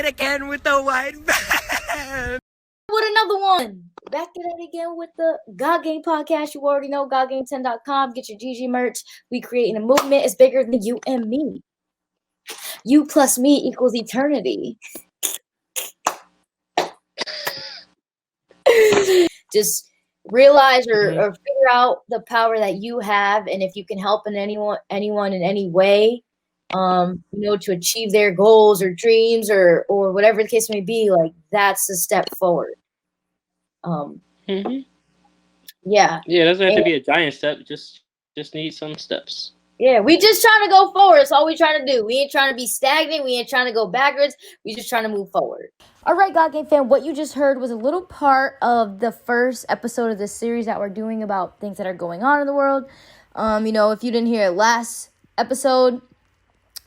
again with the white man. With another one. Back at it again with the God Game podcast. You already know, godgame10.com. Get your GG merch. We creating a movement. It's bigger than you and me. You plus me equals eternity. Just realize or figure out the power that you have, and if you can help anyone in any way, to achieve their goals or dreams or whatever the case may be, like that's a step forward. Yeah. Yeah, it doesn't have to be a giant step. Just need some steps. Yeah, we just trying to go forward. That's all we trying to do. We ain't trying to be stagnant. We ain't trying to go backwards. We just trying to move forward. All right, God Game fan, what you just heard was a little part of the first episode of this series that we're doing about things that are going on in the world. If you didn't hear last episode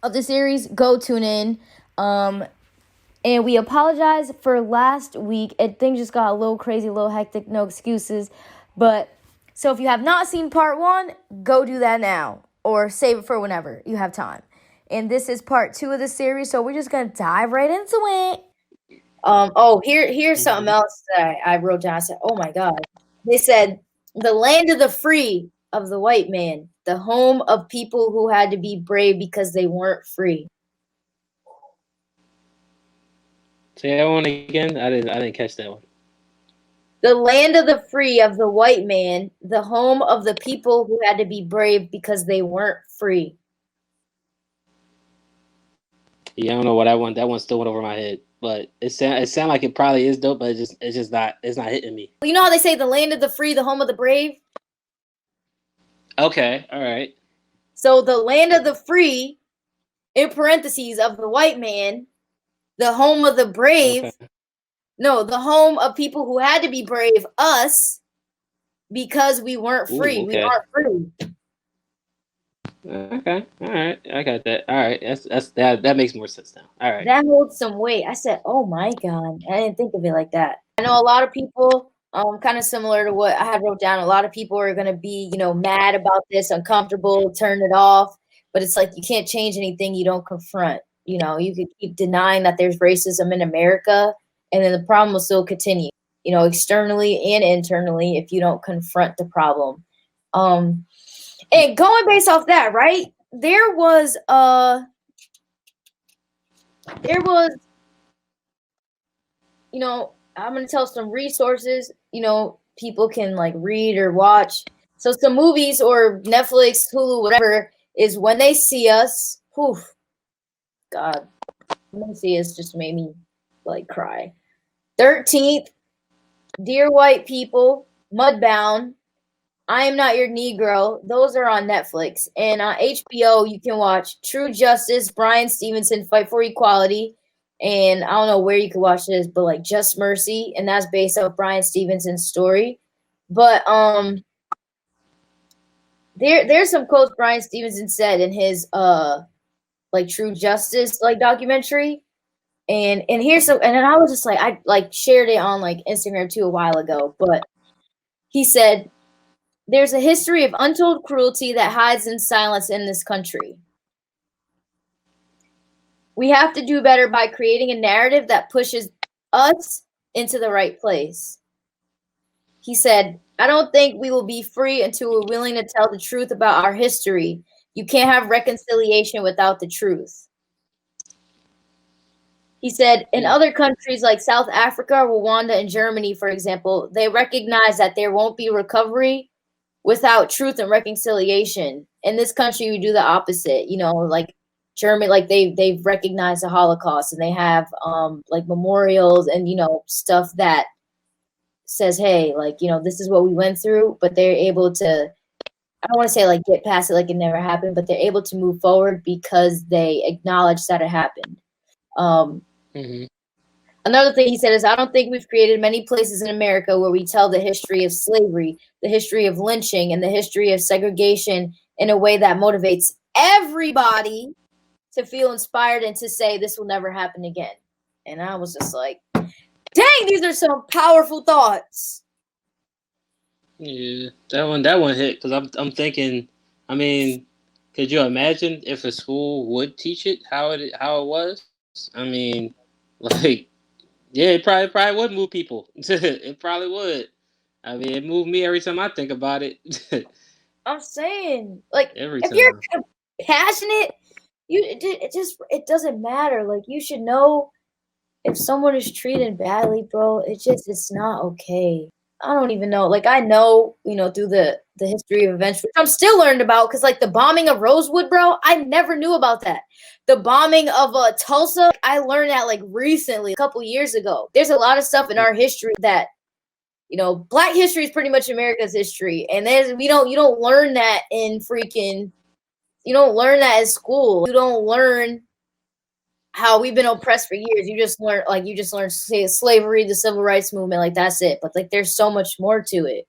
of the series, go tune in. And we apologize for last week. Things just got a little crazy, a little hectic, no excuses. But so if you have not seen part 1, go do that now. Or save it for whenever you have time. And this is part 2 of the series, so we're just going to dive right into it. Here's something else that I wrote down. I said, oh my God. They said, the land of the free of the white man, the home of people who had to be brave because they weren't free. Say that one again. I didn't catch that one. The land of the free of the white man, the home of the people who had to be brave because they weren't free. Yeah, I don't know what that one still went over my head, but it sound like it probably is dope, but it's not hitting me. You know how they say the land of the free, the home of the brave? Okay, all right. So the land of the free, in parentheses, of the white man, the home of the brave. Okay. No, the home of people who had to be brave, us, because we weren't free. Okay. We aren't free. Okay, all right, I got that. All right, that makes more sense now. All right, that holds some weight. I said, "Oh my God," I didn't think of it like that. I know a lot of people, kind of similar to what I had wrote down. A lot of people are gonna be, mad about this, uncomfortable, turn it off. But it's like you can't change anything you don't confront. You could keep denying that there's racism in America. And then the problem will still continue, externally and internally if you don't confront the problem. And going based off that, right? There was I'm going to tell some resources, people can like read or watch. So some movies or Netflix, Hulu, whatever, is When They See Us. Whew, God, When They See Us just made me like cry. 13th, Dear White People, Mudbound, I Am Not Your Negro. Those are on Netflix. And on HBO, you can watch True Justice, Bryan Stevenson, Fight for Equality. And I don't know where you can watch this, but like Just Mercy. And that's based off Bryan Stevenson's story. But there's some quotes Bryan Stevenson said in his like True Justice like documentary. And here's some, and then I was just like, I like shared it on like Instagram too a while ago, but he said, there's a history of untold cruelty that hides in silence in this country. We have to do better by creating a narrative that pushes us into the right place. He said, I don't think we will be free until we're willing to tell the truth about our history. You can't have reconciliation without the truth. He said, in other countries like South Africa, Rwanda, and Germany, for example, they recognize that there won't be recovery without truth and reconciliation. In this country, we do the opposite. Like Germany, like they've recognized the Holocaust, and they have like memorials and stuff that says, hey, like this is what we went through. But they're able to, I don't want to say like get past it like it never happened, but they're able to move forward because they acknowledge that it happened. Another thing he said is, I don't think we've created many places in America where we tell the history of slavery, the history of lynching, and the history of segregation in a way that motivates everybody to feel inspired and to say this will never happen again. And I was just like, dang, these are some powerful thoughts. Yeah, that one hit, because I'm thinking, I mean, could you imagine if a school would teach it how it was? I mean, Like, yeah, it probably would move people. It probably would. I mean, it moved me every time I think about it. I'm saying, like, Every if you're time. compassionate, it doesn't matter. Like, you should know if someone is treated badly, bro. It's not okay. I don't even know. Like, I know, through the history of events, which I'm still learning about, because like the bombing of Rosewood, bro, I never knew about that. The bombing of Tulsa, I learned that like recently, a couple years ago. There's a lot of stuff in our history that Black history is pretty much America's history, and you don't learn that in freaking, you don't learn that in school. You don't learn how we've been oppressed for years. You just learn say slavery, the civil rights movement, like that's it. But like there's so much more to it.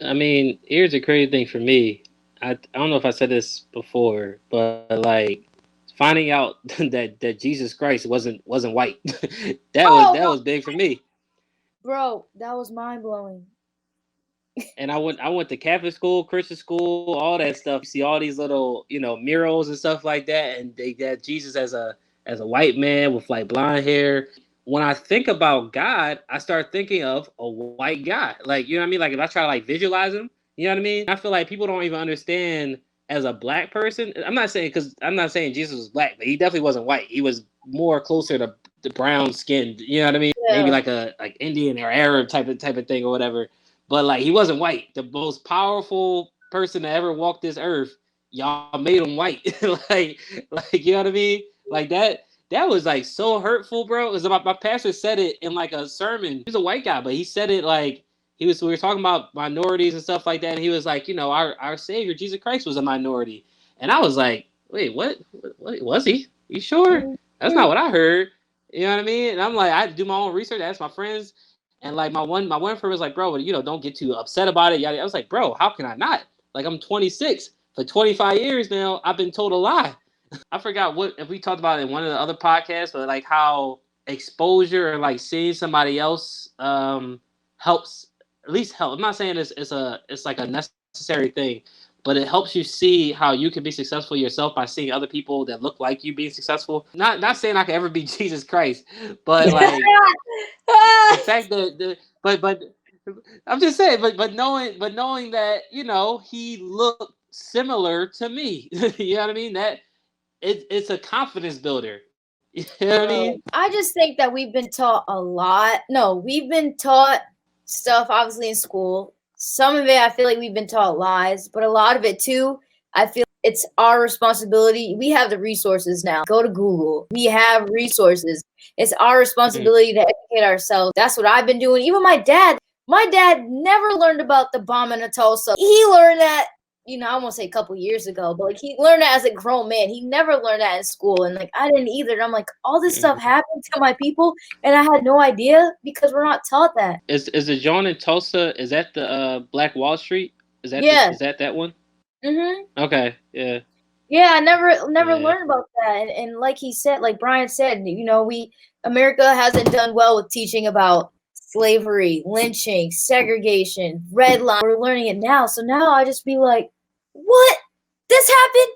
I mean, here's the crazy thing for me. I don't know if I said this before, but like finding out that Jesus Christ wasn't white. That Oh, was big for me. bro, that was mind blowing. And I went to Catholic school, Christian school, all that stuff. You see all these little, murals and stuff like that, and they got Jesus as a white man with like blonde hair. When I think about God, I start thinking of a white guy. Like, you know what I mean? Like if I try to like visualize him, you know what I mean? I feel like people don't even understand as a black person. I'm not saying Jesus was black, but he definitely wasn't white. He was more closer to the brown skinned, you know what I mean? Maybe Yeah. like a like Indian or Arab type of thing or whatever. But like he wasn't white. The most powerful person to ever walk this earth, y'all made him white. like you know what I mean? Like that was like so hurtful, bro. Because my pastor said it in like a sermon. He was a white guy, but he said it like we were talking about minorities and stuff like that, and he was like, our Savior Jesus Christ was a minority, and I was like, wait, what was he? You sure? That's not what I heard. You know what I mean? And I'm like, I do my own research, I asked my friends, and like my one friend was like, bro, don't get too upset about it. Yada. I was like, bro, how can I not? Like I'm 26. For 25 years now, I've been told a lie. I forgot what if we talked about it in one of the other podcasts, but like how exposure and like seeing somebody else helps at least help. I'm not saying it's like a necessary thing, but it helps you see how you can be successful yourself by seeing other people that look like you being successful. Not saying I can ever be Jesus Christ, but like the fact that but I'm just saying, but knowing that he looked similar to me, you know what I mean? That it's a confidence builder. You know what I mean? Bro, I just think that we've been taught a lot. No, we've been taught stuff obviously in school. Some of it I feel like we've been taught lies, but a lot of it too, I feel it's our responsibility. We have the resources now. Go to Google. We have resources. It's our Mm. responsibility to educate ourselves. That's what I've been doing. Even my dad never learned about the bombing of Tulsa. He learned that I won't say a couple years ago, but like he learned that as a grown man. He never learned that in school, and like I didn't either. And I'm like, all this stuff happened to my people, and I had no idea because we're not taught that. Is the John in Tulsa? Is that the Black Wall Street? Yeah. Is that one? Mhm. Okay, yeah, Yeah, I never yeah. learned about that. And like he said, like Brian said, we America hasn't done well with teaching about slavery, lynching, segregation, red line. We're learning it now. So now I just be like, what? This happened?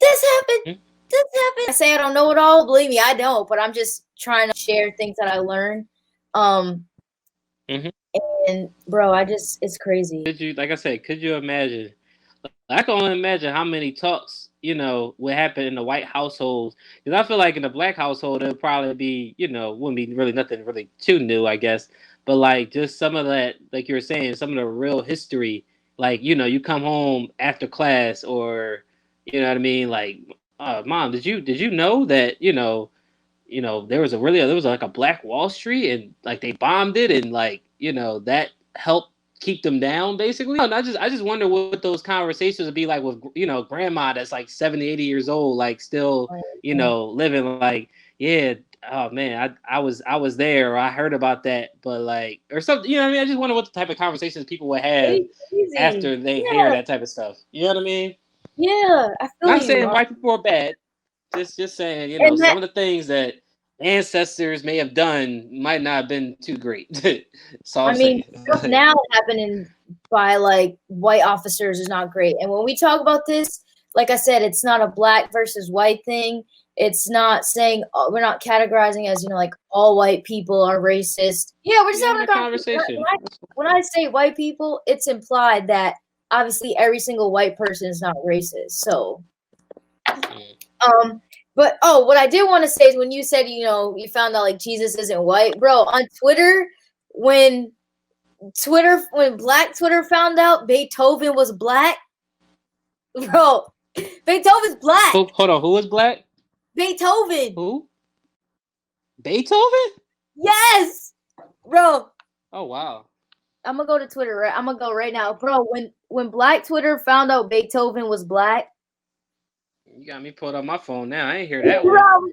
This happened? Mm. This happened? I say I don't know it all. Believe me, I don't. But I'm just trying to share things that I learned. Mm-hmm. And bro, it's crazy. Like I said, could you imagine? I can only imagine how many talks, would happen in the white households. Because I feel like in the black household, it'd probably be, wouldn't be really nothing really too new, I guess. But like just some of that, like you were saying, some of the real history, like, you come home after class or, you know what I mean? Like, mom, did you know that, there was like a Black Wall Street and like they bombed it and like, that helped keep them down basically. And I just wonder what those conversations would be like with grandma that's like 70, 80 years old, like still, living like, yeah, oh man, I was there or I heard about that, but like or something, you know what I mean? I just wonder what the type of conversations people would have It's crazy. after they hear Yeah, that type of stuff. You know what I mean? yeah. I feel Not you. saying white people are bad, just saying, And some that of the things that ancestors may have done might not have been too great. That's all I I'm mean, saying. stuff now happening by like white officers is not great. And when we talk about this, like I said, it's not a black versus white thing. It's not saying we're not categorizing as like all white people are racist. Yeah, we're just having a conversation. When I say white people, it's implied that obviously every single white person is not racist. So, but what I did want to say is when you said you found out like Jesus isn't white, bro. On Twitter, when Black Twitter found out Beethoven was black, bro. Beethoven's black. Hold on, who was black? Beethoven. Who? Beethoven? Yes, bro. Oh wow. I'm gonna go to Twitter. Right? I'm gonna go right now, bro. When Black Twitter found out Beethoven was black, you got me pulled up my phone now. I ain't hear that bro, one.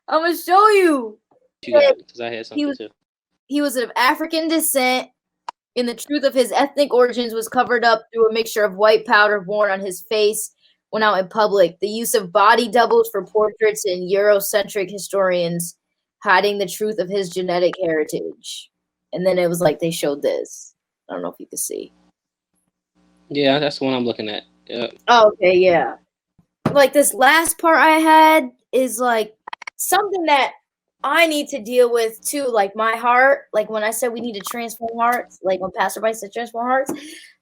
I'm gonna show you. Because I had something too. He was of African descent, and the truth of his ethnic origins was covered up through a mixture of white powder worn on his face when out in public. The use of body doubles for portraits and Eurocentric historians hiding the truth of his genetic heritage. And then it was like they showed this. I don't know if you can see. Yeah, that's the one I'm looking at. Yeah. Oh, okay, yeah. Like this last part I had is like something that I need to deal with too. Like my heart, like when I said we need to transform hearts, like when Pastor Mike said transform hearts,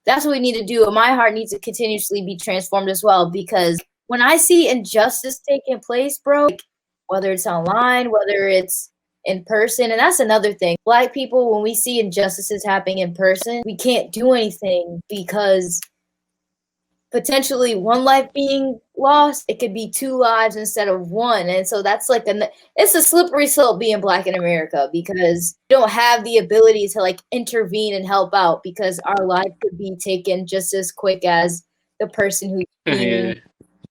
that's what we need to do. And my heart needs to continuously be transformed as well. Because when I see injustice taking place, bro, like, whether it's online, whether it's in person, and that's another thing. Black people, when we see injustices happening in person, we can't do anything because potentially one life being lost, it could be 2 lives instead of 1. And so that's like it's a slippery slope being black in America because we don't have the ability to like intervene and help out because our life could be taken just as quick as the person who's being,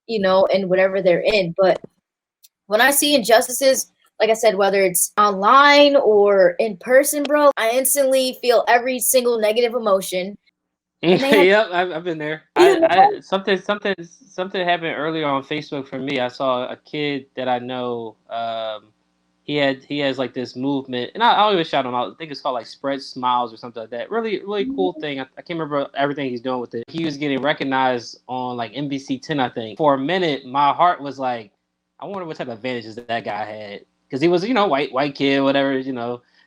in whatever they're in. But when I see injustices, like I said, whether it's online or in person, bro, I instantly feel every single negative emotion. Yep, I've been there. Something happened earlier on Facebook for me. I saw a kid that I know. He has like this movement, and I'll even shout him out. I think it's called like Spread Smiles or something like that. Really, really cool thing. I can't remember everything he's doing with it. He was getting recognized on like NBC 10, I think. For a minute, my heart was like, I wonder what type of advantages that guy had because he was, white kid, whatever.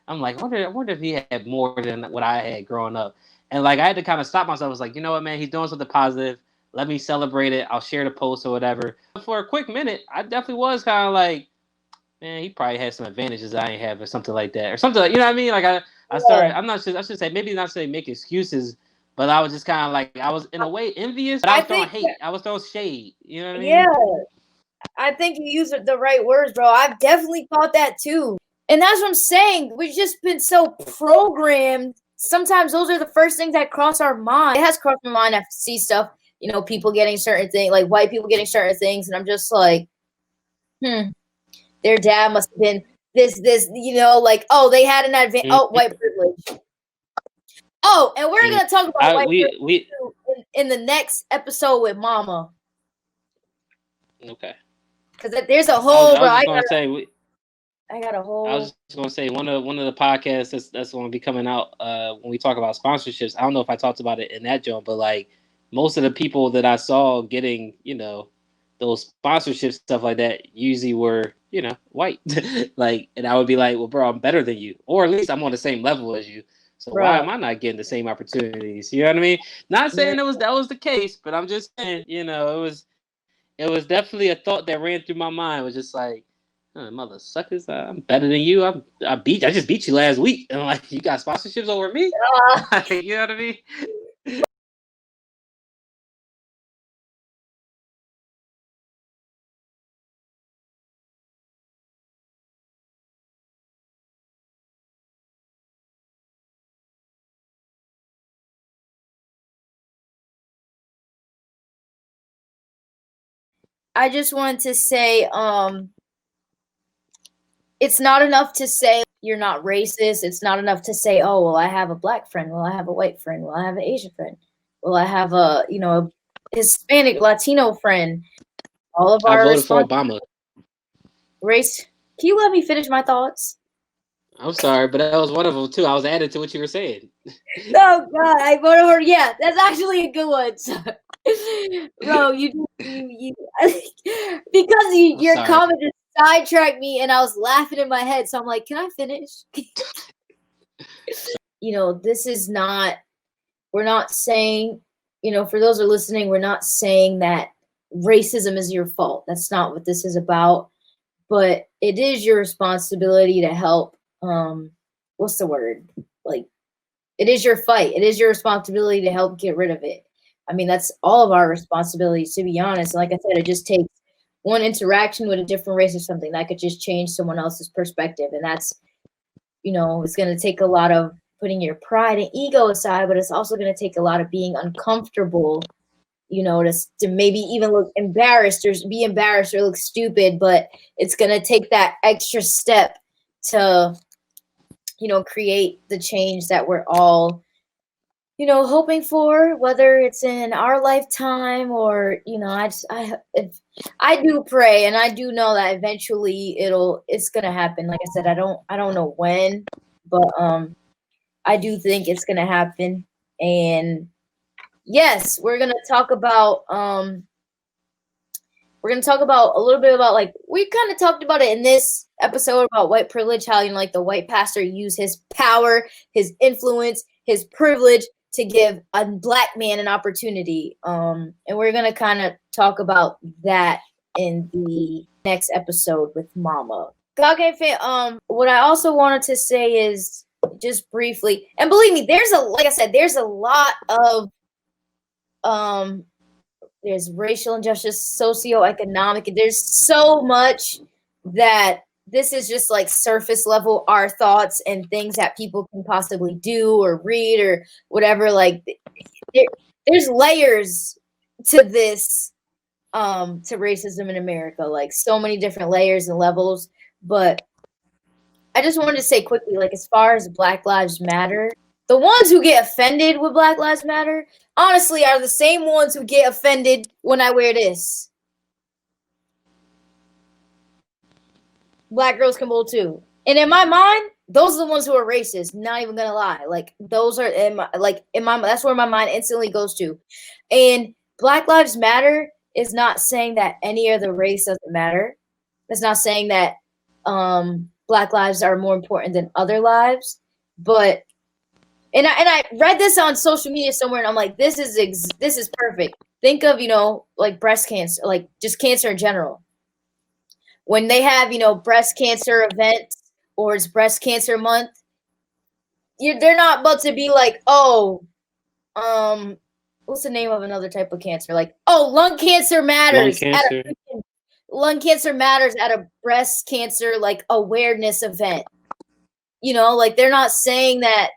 I'm like, I wonder if he had more than what I had growing up. And like I had to kind of stop myself. I was like, you know what, man, he's doing something positive. Let me celebrate it. I'll share the post or whatever. For a quick minute, I definitely was kind of like, man, he probably had some advantages I ain't have or something like that. Or something like, you know what I mean? Like I started, I should say, maybe not say make excuses, but I was just kind of like, I was in a way envious, but I was throwing hate. I was throwing shade. You know what I mean? Yeah. I think you used the right words, bro. I've definitely thought that too. And that's what I'm saying. We've just been so programmed. Sometimes those are the first things that cross our mind. It has crossed my mind. I see stuff, people getting certain things, like white people getting certain things. And I'm just like, their dad must have been this, like, oh, they had an advantage. Oh, white privilege. Oh, and we're going to talk about white privilege in the next episode with Mama. Okay. Because there's a whole, I got a whole. I was just gonna say one of the podcasts that's gonna be coming out when we talk about sponsorships. I don't know if I talked about it in that joint, but like most of the people that I saw getting, those sponsorships stuff like that usually were, white. Like, and I would be like, well, bro, I'm better than you, or at least I'm on the same level as you. So why am I not getting the same opportunities? You know what I mean? Not saying that was the case, but I'm just saying, it was definitely a thought that ran through my mind. It was just like, mother suckers, I'm better than you. I just beat you last week, and like you got sponsorships over me. You know what I mean? I just wanted to say, it's not enough to say you're not racist. It's not enough to say, oh, well, I have a black friend. Well, I have a white friend. Well, I have an Asian friend. Well, I have a Hispanic, Latino friend. All of our voted for Obama. Race. Can you let me finish my thoughts? I'm sorry, but that was one of them too. I was adding to what you were saying. Oh God, I voted for. Yeah, that's actually a good one. Bro, you because your comment just sidetracked me, and I was laughing in my head. So I'm like, can I finish? This is not. We're not saying, for those who are listening, we're not saying that racism is your fault. That's not what this is about. But it is your responsibility to help. What's the word? Like, it is your fight. It is your responsibility to help get rid of it. I mean, that's all of our responsibilities, to be honest. Like I said, it just takes one interaction with a different race or something that could just change someone else's perspective. And that's, it's going to take a lot of putting your pride and ego aside, but it's also going to take a lot of being uncomfortable, to maybe even look embarrassed or be embarrassed or look stupid. But it's going to take that extra step to, create the change that we're all, hoping for, whether it's in our lifetime or, I do pray, and I do know that eventually it's going to happen. Like I said, I don't know when, but, I do think it's going to happen. And yes, we're going to talk about, a little bit about, like, we kind of talked about it in this episode about white privilege, how, like the white pastor used his power, his influence, his privilege to give a black man an opportunity. And we're going to kind of talk about that in the next episode with Mama. God Game fan, what I also wanted to say is, just briefly, and believe me, there's a lot of there's racial injustice, socioeconomic, there's so much that this is just like surface level, our thoughts and things that people can possibly do or read or whatever. Like, there's layers to this, to racism in America, like so many different layers and levels. But I just wanted to say quickly, like, as far as Black Lives Matter, the ones who get offended with Black Lives Matter, honestly, are the same ones who get offended when I wear this. Black girls can bowl too. And in my mind, those are the ones who are racist. Not even gonna lie. Like, those are that's where my mind instantly goes to. And Black Lives Matter is not saying that any other race doesn't matter. It's not saying that Black lives are more important than other lives, but and I read this on social media somewhere, and I'm like, this is perfect. Think of, like breast cancer, like just cancer in general. When they have, breast cancer events or it's breast cancer month, they're not about to be like, oh, what's the name of another type of cancer? Like, oh, lung cancer matters. Lung cancer matters at a breast cancer, like, awareness event. Like, they're not saying that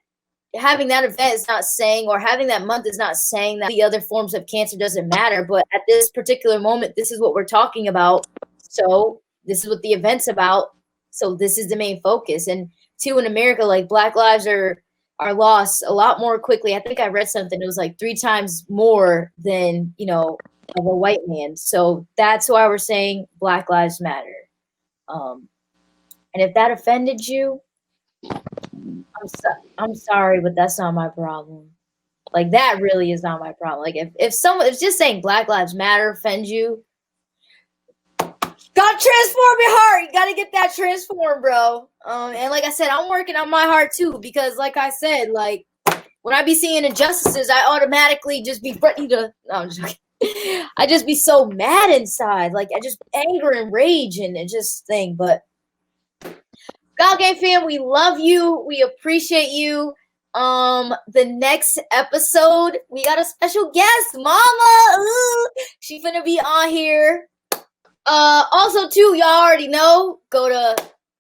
having that event is not saying, or having that month is not saying that the other forms of cancer doesn't matter. But at this particular moment, this is what we're talking about. So this is what the event's about. So this is the main focus. And too, in America, like, Black lives are lost a lot more quickly. I think I read something. It was like 3 times more than, of a white man. So that's why we're saying Black Lives Matter. And if that offended you, I'm sorry, but that's not my problem. Like, that really is not my problem. Like, if just saying Black Lives Matter offends you, gotta transform your heart. You gotta get that transformed, bro. And like I said, I'm working on my heart too, because like I said, like, when I be seeing injustices, I automatically just be ready to. No, I'm joking. I just be so mad inside, like, I just anger and rage and just thing. But God Game fam, we love you. We appreciate you. The next episode, we got a special guest, Mama. Ooh, she finna be on here. Also too, y'all already know, go to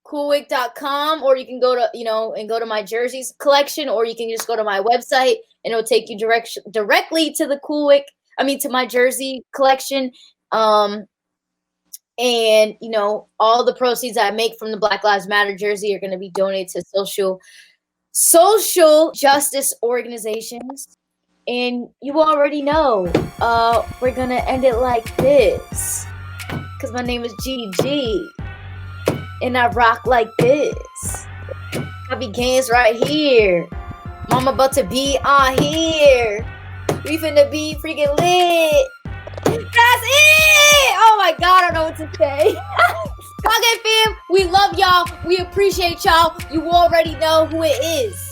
coolwig.com, or you can go to, and go to my jerseys collection, or you can just go to my website and it'll take you directly to the to my jersey collection. And all the proceeds I make from the Black Lives Matter jersey are going to be donated to social justice organizations. And you already know, we're going to end it like this, because my name is GG and I rock like this. I be games right here. Mama about to be on here. We finna be freaking lit. That's it! Oh my God, I don't know what to say. God Game fam, we love y'all. We appreciate y'all. You already know who it is.